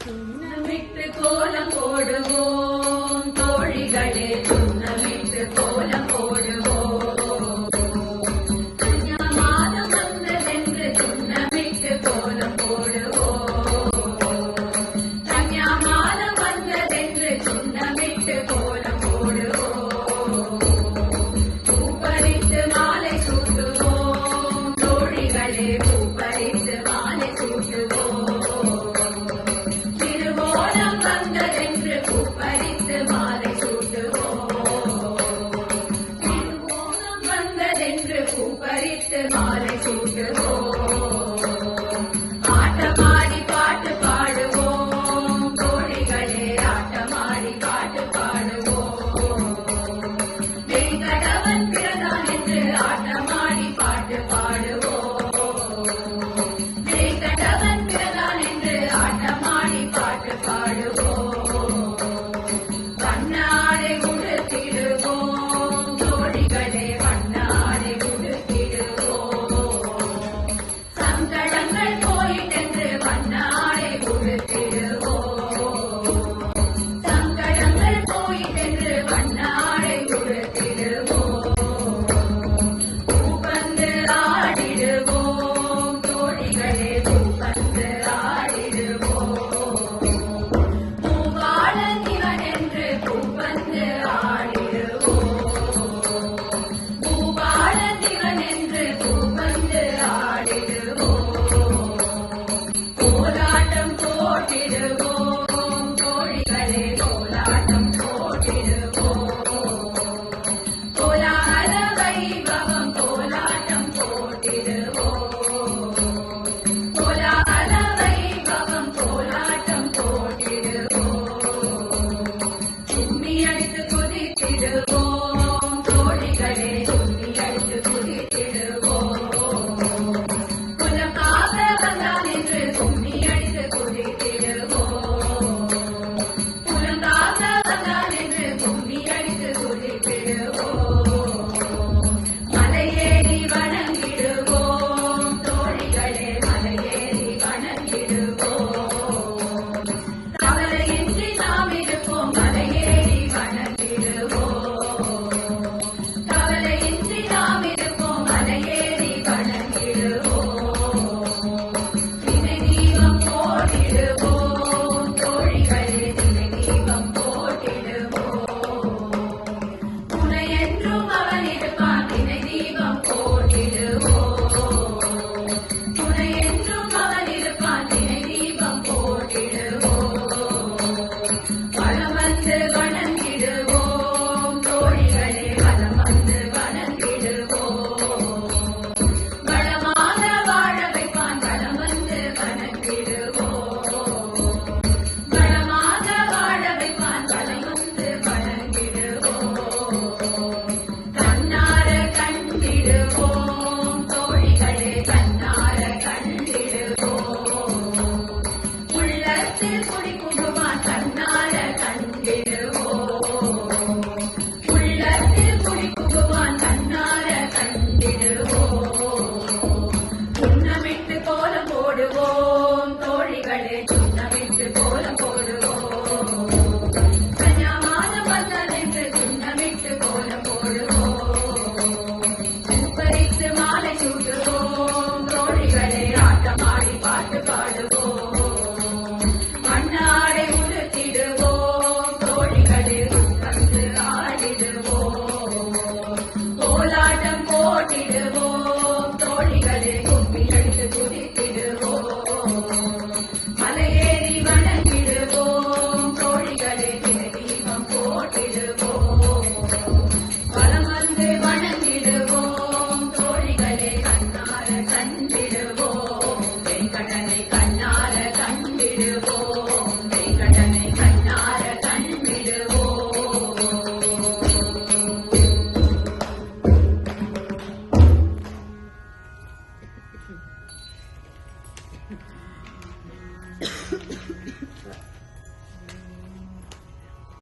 சுண்ணமிட்டு கோலம் போடுவோம் தோழிகளே, சுண்ணமிட்டு கோலம் போடுவோம். மாதம் வந்ததென்று சுண்ணமிட்டு கோலம் போடுவோம். மாதம் வந்ததென்று சுண்ணமிட்டு கோலம் போடுவோம். பூப்பறித்து மாலை சூட்டுவோம் தோழிகளே, பூப்பறித்து மாலை சூட்டுவோம். பூப்பறித்து மாலை சூட்டுவோம். திருவோணம் வந்ததென்று பூப்பறித்து மாலை சூட்டுவோம். ஆட்டமாடி பாட்டு பாடுவோம் தோழிகளே, ஆட்டமாடி பாட்டு பாடுவோம். வெங்கடவன் பிறந்தான் என்று ஆட்டமாடி பாட்டு பாடுவோம். வெங்கடவன் பிறந்தான் என்று ஆட்டமாடி பாட்டு பாடுவோம். சுண்ணமிட்டு கோலம் போடுவோம் தோழிகளே, சுண்ணமிட்டு கோலம் போடுவோம்.